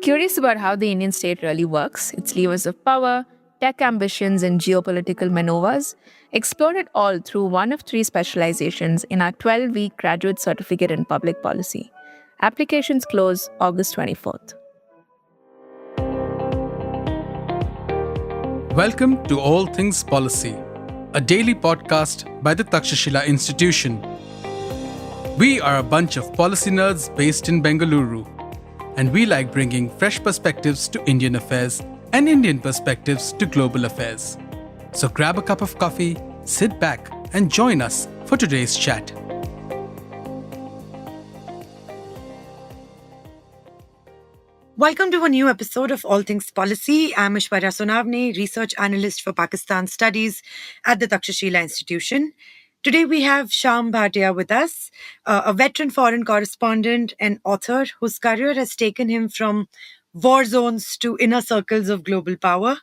curious about how the Indian state really works, its levers of power, tech ambitions, and geopolitical maneuvers, explored it all through one of three specializations in our 12-week graduate certificate in public policy. Applications close August 24th. Welcome to All Things Policy, a daily podcast by the Takshashila Institution. We are a bunch of policy nerds based in Bengaluru, and we like bringing fresh perspectives to Indian affairs and Indian perspectives to global affairs. So grab a cup of coffee, sit back, and join us for today's chat. Welcome to a new episode of All Things Policy. I'm Aishwaria Sonavane, research analyst for Pakistan Studies at the Takshashila Institution. Today we have Shyam Bhatia with us, a veteran foreign correspondent and author whose career has taken him from war zones to inner circles of global power.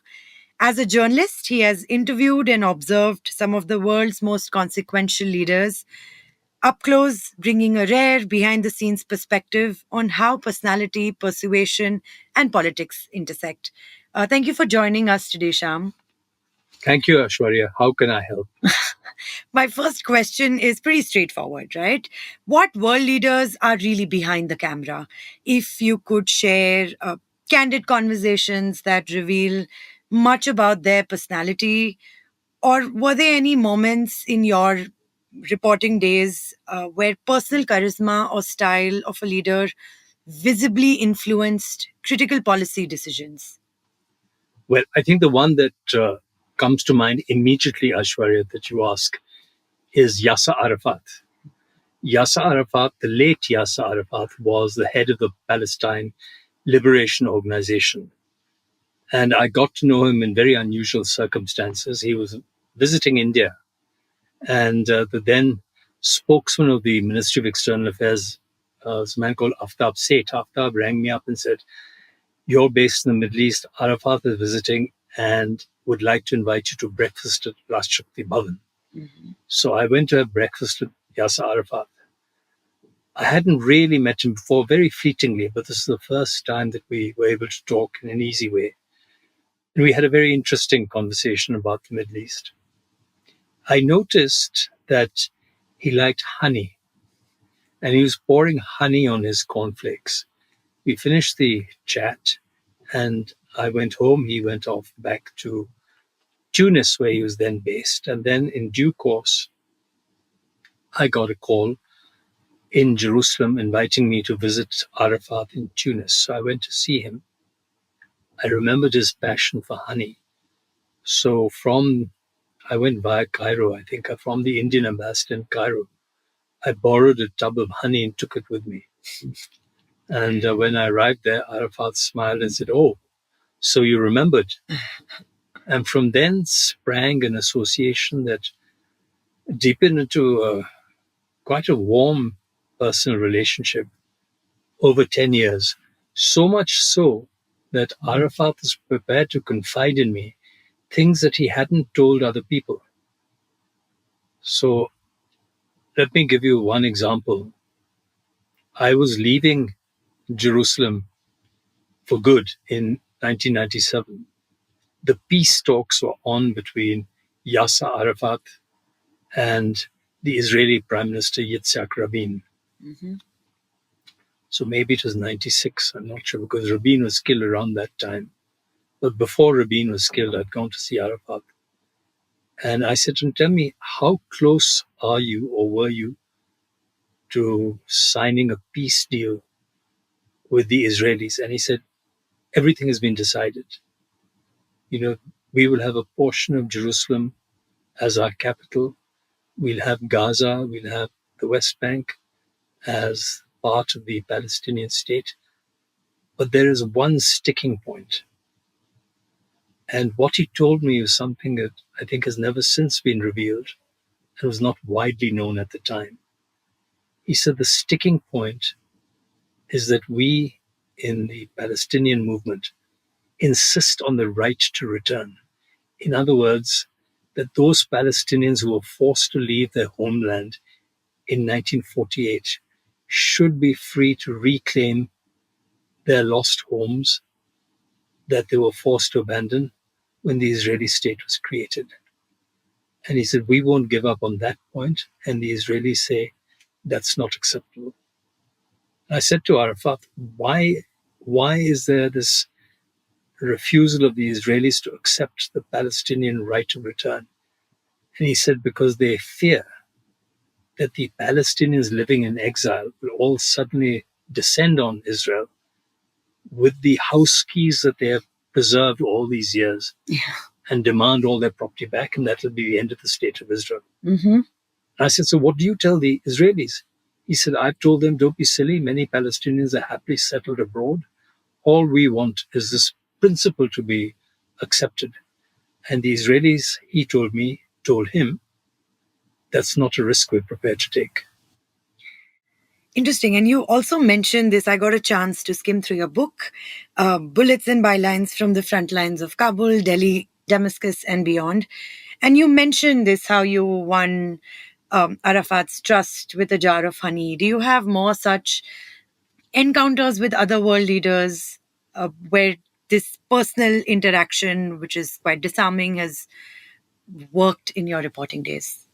As a journalist, he has interviewed and observed some of the world's most consequential leaders, up close, bringing a rare behind-the-scenes perspective on how personality, persuasion, and politics intersect. Thank you for joining us today, Shyam. Thank you, Aishwarya. How can I help? My first question is pretty straightforward, right? What world leaders are really behind the camera? If you could share candid conversations that reveal much about their personality, or were there any moments in your reporting days where personal charisma or style of a leader visibly influenced critical policy decisions? Well, I think the one that comes to mind immediately, Aishwarya, that you ask, is Yasser Arafat. Yasser Arafat, the late Yasser Arafat, was the head of the Palestine Liberation Organization. And I got to know him in very unusual circumstances. He was visiting India. And the then spokesman of the Ministry of External Affairs was a man called Aftab Seth. Aftab rang me up and said, "You're based in the Middle East. Arafat is visiting and would like to invite you to breakfast at Rashtrapati Bhavan." Mm-hmm. So I went to have breakfast with Yasser Arafat. I hadn't really met him before, very fleetingly, but this is the first time that we were able to talk in an easy way. And we had a very interesting conversation about the Middle East. I noticed that he liked honey, and he was pouring honey on his cornflakes. We finished the chat, and I went home. He went off back to Tunis, where he was then based. And then in due course, I got a call in Jerusalem inviting me to visit Arafat in Tunis. So I went to see him. I remembered his passion for honey. So I went via Cairo, I think, from the Indian ambassador in Cairo. I borrowed a tub of honey and took it with me. And when I arrived there, Arafat smiled and said, "Oh, so you remembered." And from then sprang an association that deepened into quite a warm personal relationship over 10 years. So much so that Arafat was prepared to confide in me things that he hadn't told other people. So let me give you one example. I was leaving Jerusalem for good in 1997. The peace talks were on between Yasser Arafat and the Israeli Prime Minister Yitzhak Rabin. Mm-hmm. So maybe it was 96, I'm not sure, because Rabin was killed around that time. But before Rabin was killed, I'd gone to see Arafat. And I said to him, "Tell me, how close are you or were you to signing a peace deal with the Israelis?" And he said, "Everything has been decided. We will have a portion of Jerusalem as our capital. We'll have Gaza, we'll have the West Bank as part of the Palestinian state. But there is one sticking point." And what he told me was something that I think has never since been revealed and was not widely known at the time. He said the sticking point is that we in the Palestinian movement insist on the right to return. In other words, that those Palestinians who were forced to leave their homeland in 1948 should be free to reclaim their lost homes that they were forced to abandon when the Israeli state was created. And he said, we won't give up on that point. And the Israelis say, that's not acceptable. I said to Arafat, why is there this refusal of the Israelis to accept the Palestinian right of return? And he said, because they fear that the Palestinians living in exile will all suddenly descend on Israel with the house keys that they have preserved all these years and demand all their property back, and that will be the end of the state of Israel. Mm-hmm. I said, so what do you tell the Israelis? He said, I've told them, don't be silly. Many Palestinians are happily settled abroad. All we want is this principle to be accepted. And the Israelis, he told him, that's not a risk we're prepared to take. Interesting. And you also mentioned this. I got a chance to skim through your book, Bullets and Bylines from the Front Lines of Kabul, Delhi, Damascus, and Beyond. And you mentioned this, how you won Arafat's trust with a jar of honey. Do you have more such encounters with other world leaders where this personal interaction, which is quite disarming, has worked in your reporting days?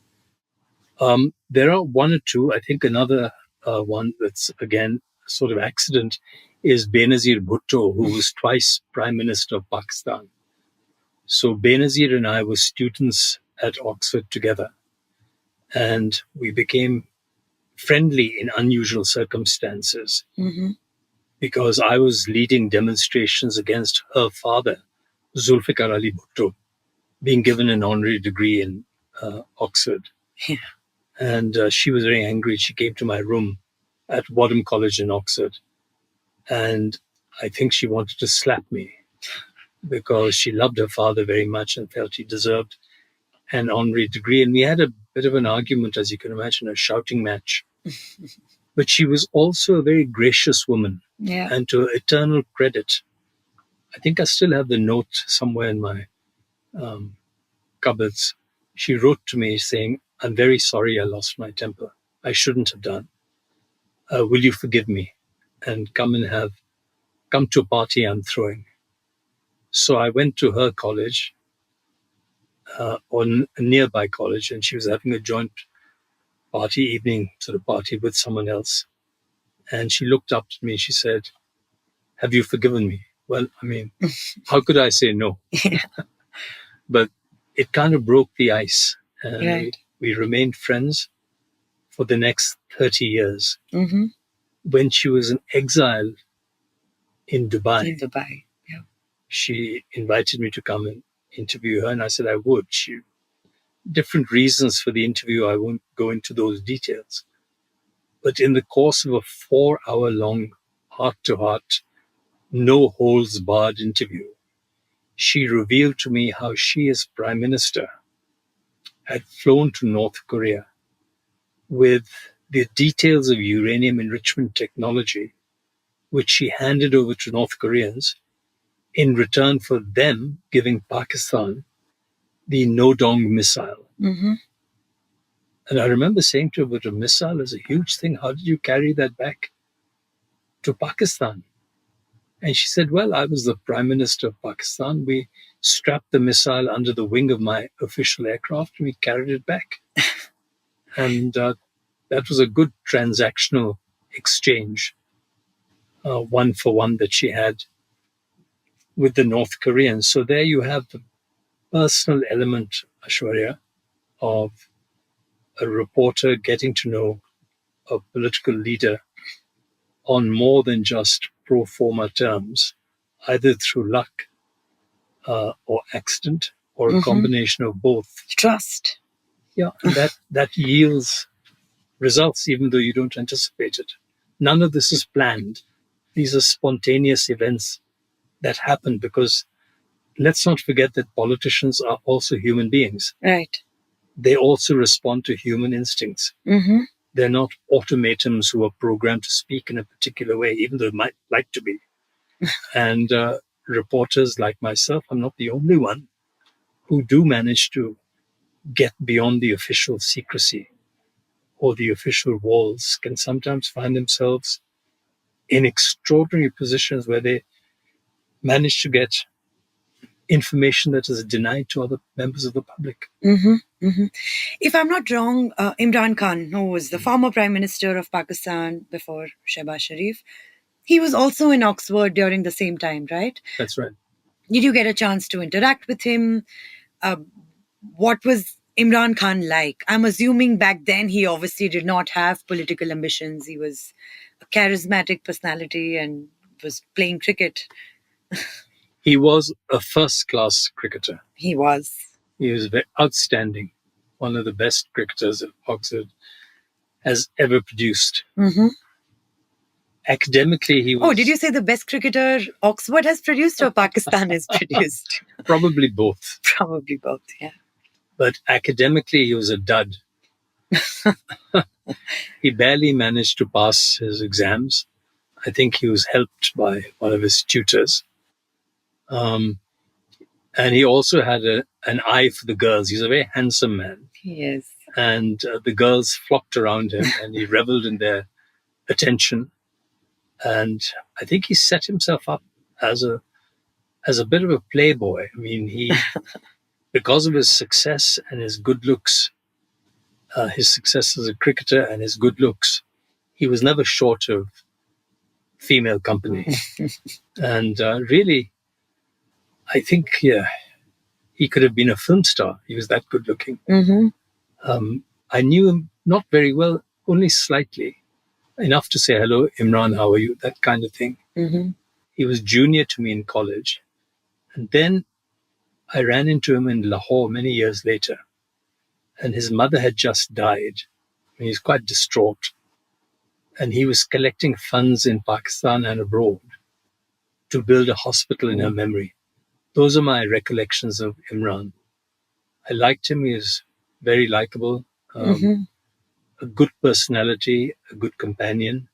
There are one or two. I think another one that's, again, sort of accident is Benazir Bhutto, who was twice Prime Minister of Pakistan. So Benazir and I were students at Oxford together, and we became friendly in unusual circumstances because I was leading demonstrations against her father, Zulfikar Ali Bhutto, being given an honorary degree in Oxford. Yeah. And she was very angry. She came to my room at Wadham College in Oxford, and I think she wanted to slap me because she loved her father very much and felt he deserved an honorary degree. And we had a bit of an argument, as you can imagine, a shouting match. But she was also a very gracious woman. Yeah. And to her eternal credit, I think I still have the note somewhere in my cupboards. She wrote to me saying, I'm very sorry I lost my temper. I shouldn't have done. Will you forgive me and come to a party I'm throwing? So I went to her college, on a nearby college, and she was having a joint evening sort of party with someone else. And she looked up to me, she said, have you forgiven me? Well, I mean, how could I say no? But it kind of broke the ice. And Right. we remained friends for the next 30 years. Mm-hmm. When she was in exile in Dubai, In Dubai. Yeah. she invited me to come and interview her, and I said I would. Different reasons for the interview, I won't go into those details. But in the course of a 4-hour-long heart-to-heart, no-holds-barred interview, she revealed to me how she, as Prime Minister, had flown to North Korea with the details of uranium enrichment technology, which she handed over to North Koreans in return for them giving Pakistan the No-Dong missile. Mm-hmm. And I remember saying to her, but a missile is a huge thing. How did you carry that back to Pakistan? And she said, well, I was the Prime Minister of Pakistan. We strapped the missile under the wing of my official aircraft and we carried it back. And that was a good transactional exchange, one for one, that she had with the North Koreans. So there you have the personal element, Aishwaria, of a reporter getting to know a political leader on more than just pro forma terms, either through luck or accident or a combination of both. Trust. Yeah, and that yields results even though you don't anticipate it. None of this is planned. These are spontaneous events that happen because let's not forget that politicians are also human beings. Right. They also respond to human instincts. Mm-hmm. They're not automatons who are programmed to speak in a particular way, even though it might like to be. And reporters like myself, I'm not the only one, who do manage to get beyond the official secrecy or the official walls, can sometimes find themselves in extraordinary positions where they managed to get information that is denied to other members of the public. If I'm not wrong, Imran Khan, who was the former Prime Minister of Pakistan before Shehbaz Sharif, he was also in Oxford during the same time, right? That's right. Did you get a chance to interact with him? What was Imran Khan like? I'm assuming back then he obviously did not have political ambitions. He was a charismatic personality and was playing cricket. He was a first-class cricketer. He was. He was very outstanding, one of the best cricketers that Oxford has ever produced. Academically, he was... Oh, did you say the best cricketer Oxford has produced or Pakistan has produced? Probably both. Probably both, yeah. But academically, he was a dud. He barely managed to pass his exams. I think he was helped by one of his tutors. And he also had an eye for the girls. He's a very handsome man. He is. And the girls flocked around him and he reveled in their attention. And I think he set himself up as a bit of a playboy. I mean, he, because of his success and his good looks, his success as a cricketer and his good looks, he was never short of female company. And really, I think, he could have been a film star. He was that good looking. I knew him not very well, only slightly. Enough to say, hello, Imran, how are you? That kind of thing. He was junior to me in college. And then I ran into him in Lahore many years later. And his mother had just died. And he's quite distraught. And he was collecting funds in Pakistan and abroad to build a hospital in her memory. Those are my recollections of Imran. I liked him. He was very likable. A good personality, a good companion,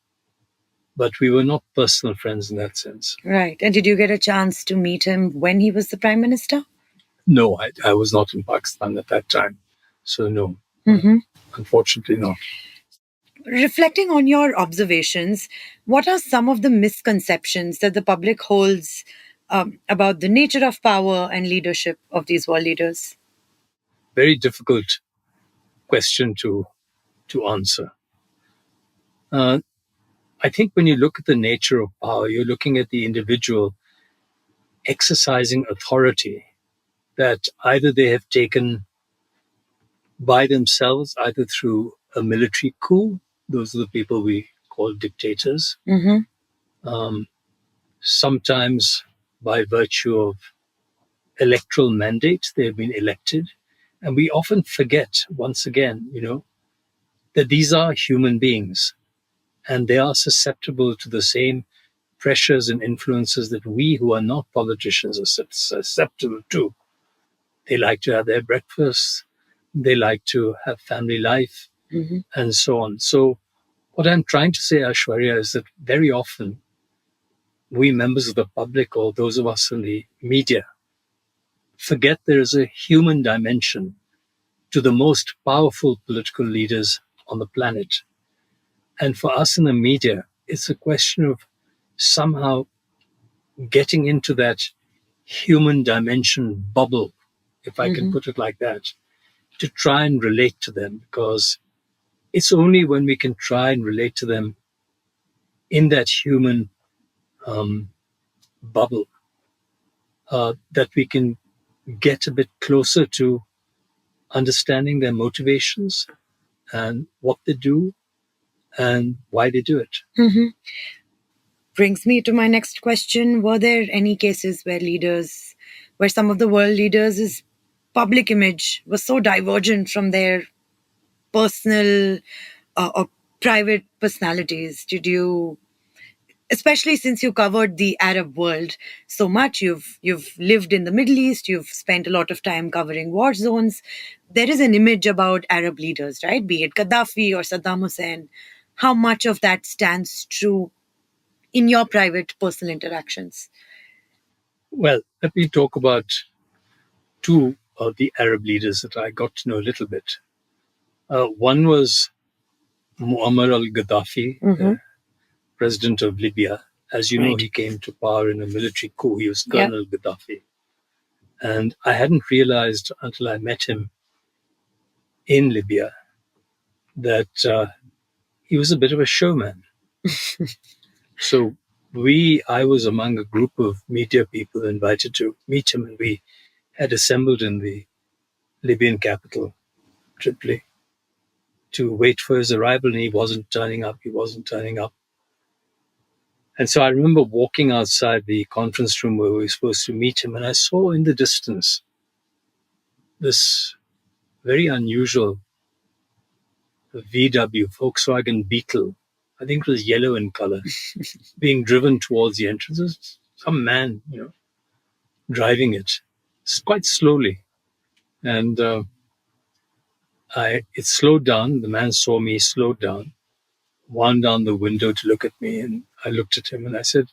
but we were not personal friends in that sense. Right. And did you get a chance to meet him when he was the Prime Minister? No, I was not in Pakistan at that time. So no, unfortunately not. Reflecting on your observations, what are some of the misconceptions that the public holds about the nature of power and leadership of these world leaders? Very difficult question to answer. I think when you look at the nature of power, you're looking at the individual exercising authority that either they have taken by themselves, either through a military coup. Those are the people we call dictators. Sometimes by virtue of electoral mandate, they have been elected. And we often forget, once again, that these are human beings and they are susceptible to the same pressures and influences that we who are not politicians are susceptible to. They like to have their breakfast, they like to have family life, and so on. So what I'm trying to say, Aishwaria, is that very often we members of the public or those of us in the media forget there is a human dimension to the most powerful political leaders on the planet. And for us in the media, it's a question of somehow getting into that human dimension bubble, if I can put it like that, to try and relate to them, because it's only when we can try and relate to them in that human bubble that we can get a bit closer to understanding their motivations and what they do and why they do it. Brings me to my next question. Were there any cases where some of the world leaders' public image was so divergent from their personal or private personalities? Did you, especially since you covered the Arab world so much, you've lived in the Middle East, you've spent a lot of time covering war zones. There is an image about Arab leaders, right? Be it Gaddafi or Saddam Hussein. How much of that stands true in your private personal interactions? Well, let me talk about two of the Arab leaders that I got to know a little bit. One was Muammar al-Gaddafi, president of Libya. As you know, he came to power in a military coup. He was Colonel Gaddafi. And I hadn't realized until I met him in Libya that he was a bit of a showman. So I was among a group of media people invited to meet him, and we had assembled in the Libyan capital, Tripoli, to wait for his arrival, and he wasn't turning up. And so I remember walking outside the conference room where we were supposed to meet him, and I saw in the distance this very unusual VW, Volkswagen Beetle. I think it was yellow in color, being driven towards the entrance. Some man, driving it quite slowly. And it slowed down. The man saw me, slowed down, wound down the window to look at me. And I looked at him and I said,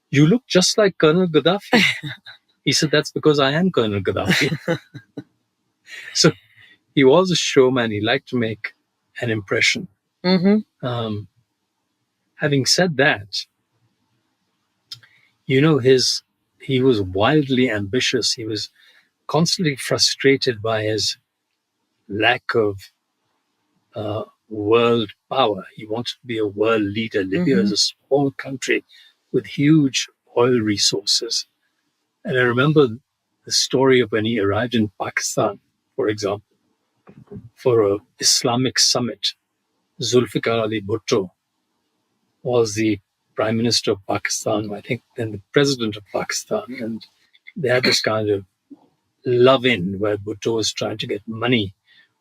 "You look just like Colonel Gaddafi." He said, "That's because I am Colonel Gaddafi." So he was a showman. He liked to make an impression. Mm-hmm. Having said that, he was wildly ambitious. He was constantly frustrated by his lack of world power. He wanted to be a world leader. Libya is a small country with huge oil resources. And I remember the story of when he arrived in Pakistan, for example, for an Islamic summit. Zulfikar Ali Bhutto was the Prime Minister of Pakistan, I think then the President of Pakistan. And they had this kind of love-in where Bhutto was trying to get money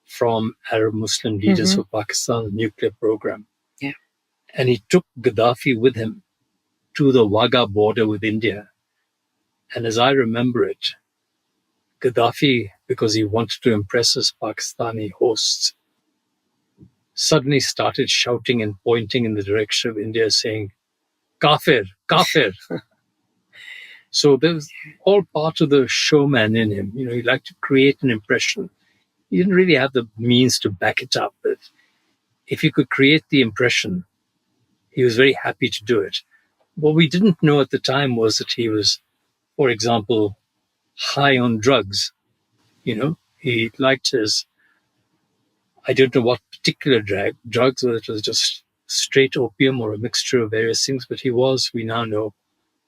from Arab Muslim leaders for Pakistan's nuclear program. Yeah. And he took Gaddafi with him to the Wagah border with India. And as I remember it, Gaddafi, because he wanted to impress his Pakistani hosts, suddenly started shouting and pointing in the direction of India, saying, "Kafir, kafir." So there was all part of the showman in him. He liked to create an impression. He didn't really have the means to back it up, but if he could create the impression, he was very happy to do it. What we didn't know at the time was that he was, for example, high on drugs. He liked his, I don't know what particular drugs, whether it was just straight opium or a mixture of various things, but he was, we now know,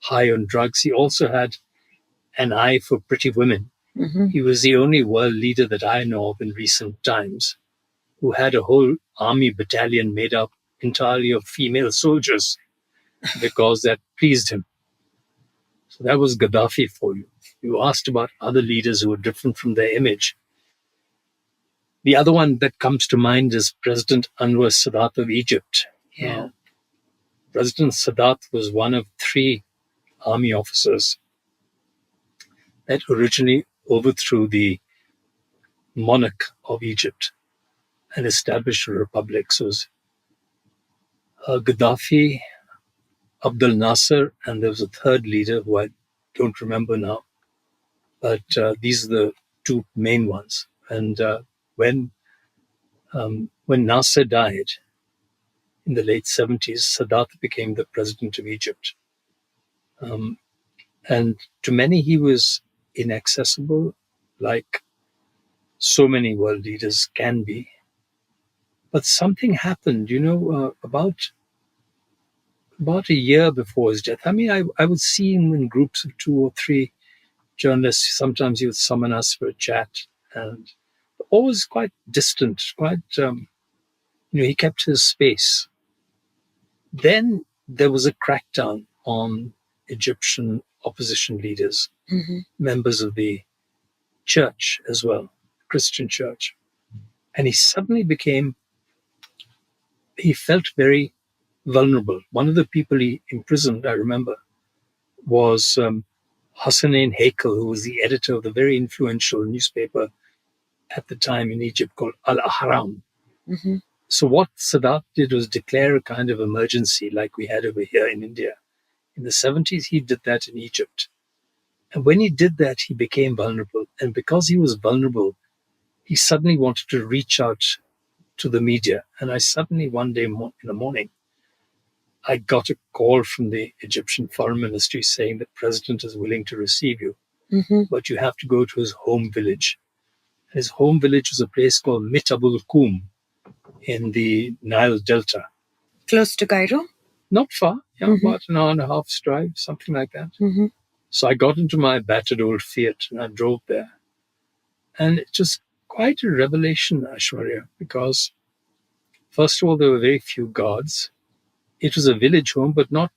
high on drugs. He also had an eye for pretty women. Mm-hmm. He was the only world leader that I know of in recent times who had a whole army battalion made up entirely of female soldiers because that pleased him. So that was Gaddafi for you. You asked about other leaders who were different from their image. The other one that comes to mind is President Anwar Sadat of Egypt. Yeah. President Sadat was one of 3 army officers that originally overthrew the monarch of Egypt and established a republic. So it was Gaddafi, Abdel Nasser, and there was a third leader who I don't remember now. But these are the 2 main ones. And when Nasser died in the late 70s, Sadat became the president of Egypt. And to many, he was inaccessible, like so many world leaders can be. But something happened, about a year before his death. I mean, I would see him in groups of 2 or 3 journalists. Sometimes he would summon us for a chat, and always quite distant, quite, he kept his space. Then there was a crackdown on Egyptian opposition leaders, members of the church as well, Christian church. And he suddenly he felt very vulnerable. One of the people he imprisoned, I remember, was Hassanein Hakel, who was the editor of the very influential newspaper at the time in Egypt called Al-Ahram. Mm-hmm. So what Sadat did was declare a kind of emergency like we had over here in India. In the 70s, he did that in Egypt. And when he did that, he became vulnerable. And because he was vulnerable, he suddenly wanted to reach out to the media. And I suddenly, one day in the morning, I got a call from the Egyptian Foreign Ministry saying the president is willing to receive you, but you have to go to his home village. His home village was a place called Mitabul Kum in the Nile Delta. Close to Cairo? Not far, about an hour and a half's drive, something like that. So I got into my battered old Fiat and I drove there. And it was quite a revelation, Aishwarya, because first of all, there were very few guards. It was a village home, but not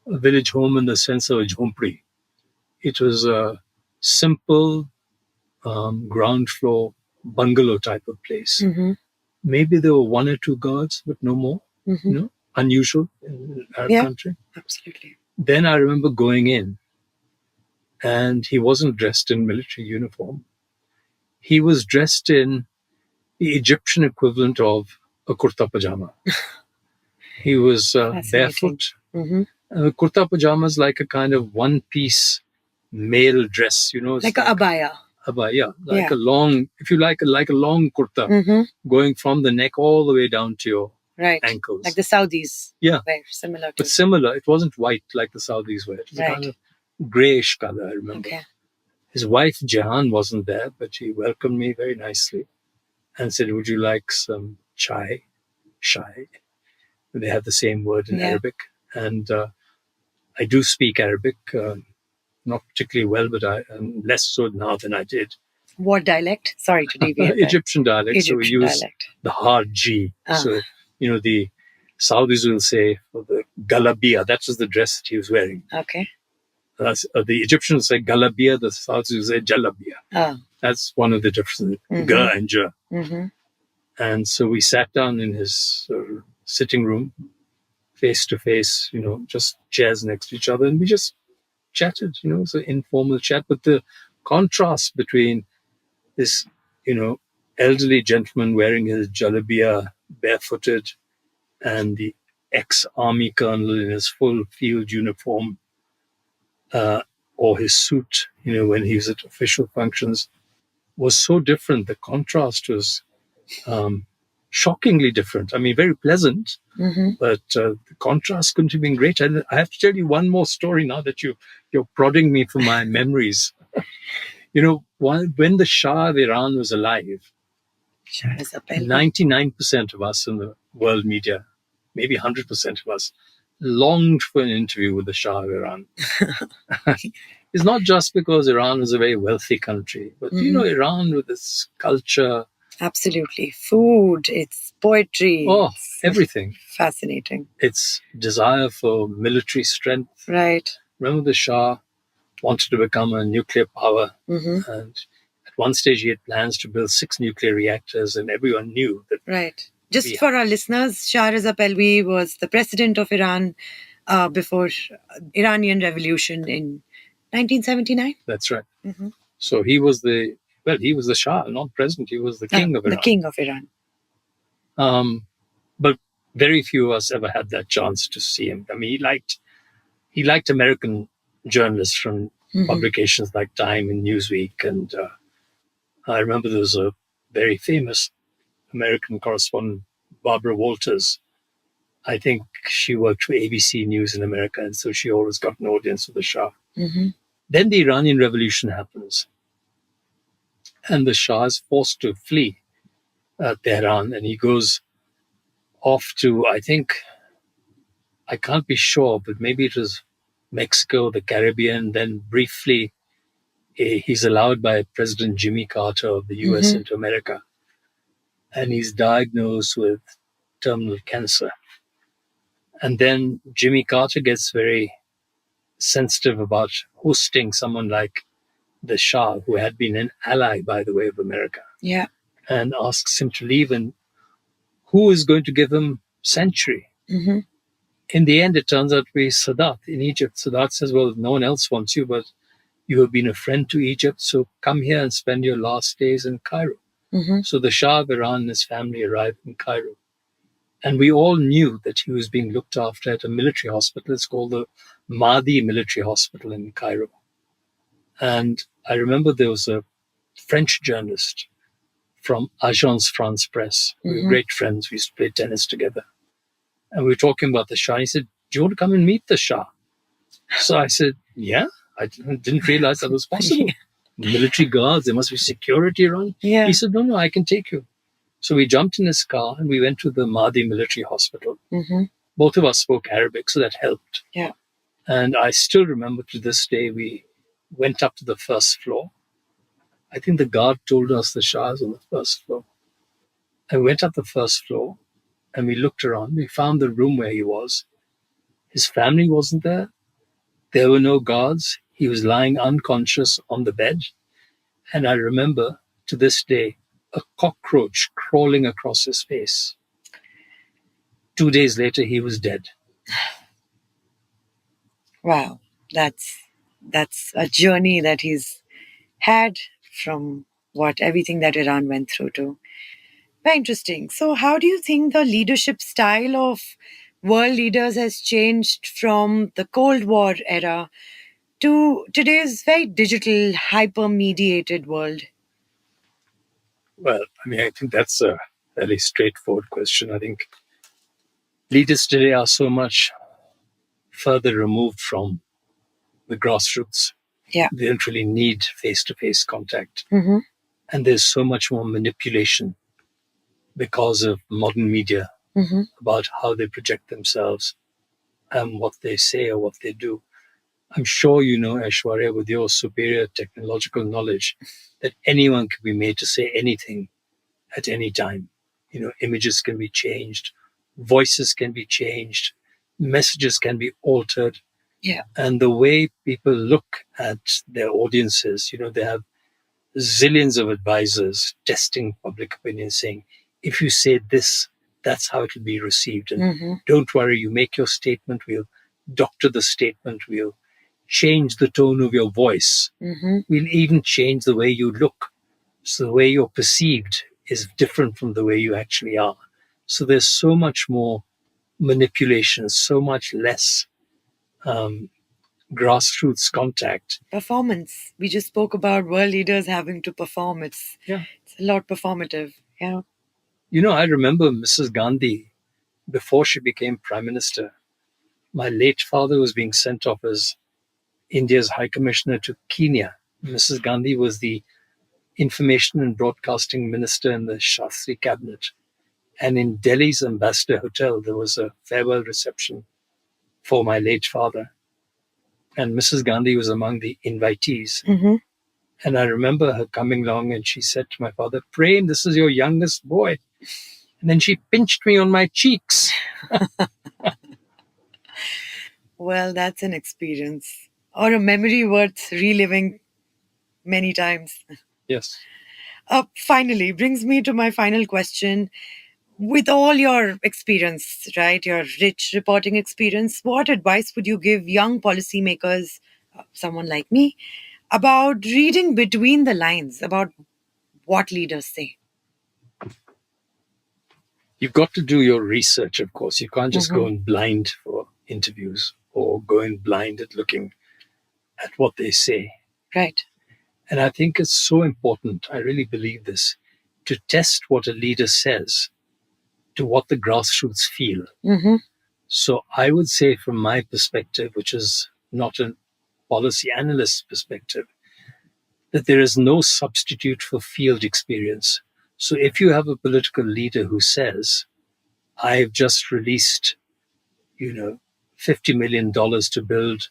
a village home in the sense of a jhompri. It was a simple ground floor bungalow type of place. Maybe there were one or two guards, but no more. Unusual in Arab country. Absolutely. Then I remember going in, and he wasn't dressed in military uniform. He was dressed in the Egyptian equivalent of a kurta pajama. He was barefoot. Kurta pajama is like a kind of one-piece male dress, Like a abaya. Abaya, like a long, if you like a long kurta, going from the neck all the way down to your ankles. Like the Saudis. Yeah. Very similar to. But similar. It wasn't white like the Saudis were. It was a kind of greyish color, I remember. Okay. His wife, Jahan, wasn't there, but she welcomed me very nicely and said, would you like some chai? Shai. They have the same word in Arabic. And I do speak Arabic, not particularly well, but I'm less so now than I did. What dialect? Sorry to deviate. Egyptian dialect. Egyptian so we use the hard G. So, the Saudis will say, the galabia, that was the dress that he was wearing. Okay. The Egyptians say galabia, the Saudis will say jalabia. That's one of the differences, ga and ja. And so we sat down in his sitting room, face to face, just chairs next to each other, and we just chatted, it's an informal chat. But the contrast between this, elderly gentleman wearing his jalabia, barefooted, and the ex-army colonel in his full field uniform, or his suit, when he was at official functions, was so different. The contrast was shockingly different. I mean, very pleasant, but the contrast couldn't have been great. And I have to tell you one more story now that you're prodding me for my memories. When the Shah of Iran was alive, 99% of us in the world media, maybe 100% of us, longed for an interview with the Shah of Iran. It's not just because Iran was a very wealthy country, but Iran with its culture. Absolutely. Food, its poetry. Oh, everything. Fascinating. Its desire for military strength. Right. Remember the Shah wanted to become a nuclear power. And at one stage he had plans to build 6 nuclear reactors, and everyone knew that. Right. Just for our listeners, Shah Reza Pahlavi was the president of Iran before Iranian Revolution in 1979. That's right. So he was the Shah, not president. He was the king of Iran. The king of Iran. But very few of us ever had that chance to see him. I mean, he liked American journalists from publications like Time and Newsweek. And I remember there was a very famous American correspondent, Barbara Walters. I think she worked for ABC News in America, and so she always got an audience with the Shah. Then the Iranian Revolution happens, and the Shah is forced to flee Tehran, and he goes off to, I can't be sure, but maybe it was Mexico, the Caribbean. Then briefly, he's allowed by President Jimmy Carter of the US into America, and he's diagnosed with terminal cancer. And then Jimmy Carter gets very sensitive about hosting someone like the Shah, who had been an ally, by the way, of America. Yeah. And asks him to leave. And who is going to give him sanctuary? In the end, it turns out to be Sadat in Egypt. Sadat says, well, no one else wants you, but you have been a friend to Egypt, so come here and spend your last days in Cairo. So the Shah of Iran and his family arrived in Cairo. And we all knew that he was being looked after at a military hospital. It's called the Mahdi Military Hospital in Cairo. And I remember there was a French journalist from Agence France Presse. We were great friends. We used to play tennis together. And we were talking about the Shah. And he said, do you want to come and meet the Shah? So I said, yeah, I didn't realize that was possible. Military guards, there must be security around. Yeah. He said, no, I can take you. So we jumped in his car and we went to the Mahdi military hospital. Mm-hmm. Both of us spoke Arabic, so that helped. Yeah. And I still remember to this day, we went up to the first floor. I think the guard told us the Shah is on the first floor. I went up the first floor and we looked around. We found the room where he was. His family wasn't there. There were no guards. He was lying unconscious on the bed. And I remember to this day a cockroach crawling across his face. 2 days later, he was dead. Wow, that's a journey that he's had from everything that Iran went through to. Very interesting. So how do you think the leadership style of world leaders has changed from the Cold War era to today's very digital, hyper-mediated world? Well, I think that's a fairly straightforward question. I think leaders today are so much further removed from the grassroots. Yeah. They don't really need face-to-face contact. Mm-hmm. And there's so much more manipulation because of modern media Mm-hmm. about how they project themselves and what they say or what they do. I'm sure you know, Aishwaria, with your superior technological knowledge, that anyone can be made to say anything at any time. Images can be changed, voices can be changed, messages can be altered. Yeah. And the way people look at their audiences, they have zillions of advisors testing public opinion, saying, if you say this, that's how it will be received. And Mm-hmm. don't worry, you make your statement, we'll doctor the statement, we'll change the tone of your voice. Mm-hmm. We'll even change the way you look. So the way you're perceived is different from the way you actually are. So there's so much more manipulation, so much less grassroots contact. Performance. We just spoke about world leaders having to perform. It's a lot performative. Yeah. I remember Mrs. Gandhi, before she became Prime Minister, my late father was being sent off as India's High Commissioner to Kenya. Mrs. Gandhi was the Information and Broadcasting Minister in the Shastri cabinet. And in Delhi's Ambassador Hotel, there was a farewell reception for my late father. And Mrs. Gandhi was among the invitees. Mm-hmm. And I remember her coming along and she said to my father, Prem, this is your youngest boy. And then she pinched me on my cheeks. Well, that's an experience or a memory worth reliving many times. Yes. Finally, brings me to my final question. With all your experience, right, your rich reporting experience, what advice would you give young policymakers, someone like me, about reading between the lines, about what leaders say? You've got to do your research, of course. You can't just Mm-hmm. go in blind for interviews or go in blind at looking at what they say. Right. And I think it's so important, I really believe this, to test what a leader says to what the grassroots feel. Mm-hmm. So I would say from my perspective, which is not a policy analyst's perspective, that there is no substitute for field experience. So if you have a political leader who says, I've just released, $50 million to build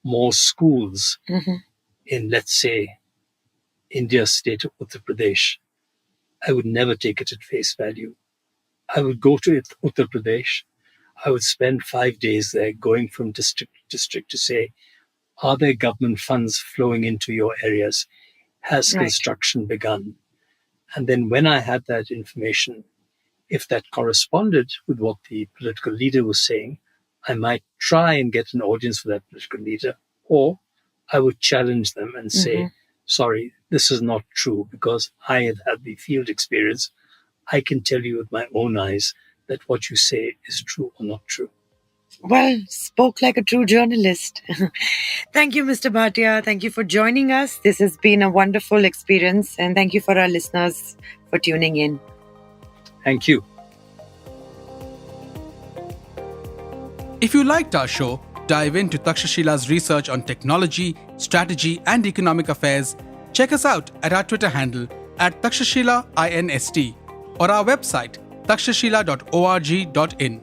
more schools Mm-hmm. in, let's say, India's state of Uttar Pradesh, I would never take it at face value. I would go to Uttar Pradesh. I would spend 5 days there going from district to district to say, are there government funds flowing into your areas? Has Right. construction begun? And then when I had that information, if that corresponded with what the political leader was saying, I might try and get an audience for that political leader, or I would challenge them and say, Mm-hmm. sorry, this is not true because I had had the field experience. I can tell you with my own eyes that what you say is true or not true. Well, spoke like a true journalist. Thank you, Mr. Bhatia. Thank you for joining us. This has been a wonderful experience. And thank you for our listeners for tuning in. Thank you. If you liked our show, dive into Takshashila's research on technology, strategy, and economic affairs. Check us out at our Twitter handle @TakshashilaINST or our website takshashila.org.in.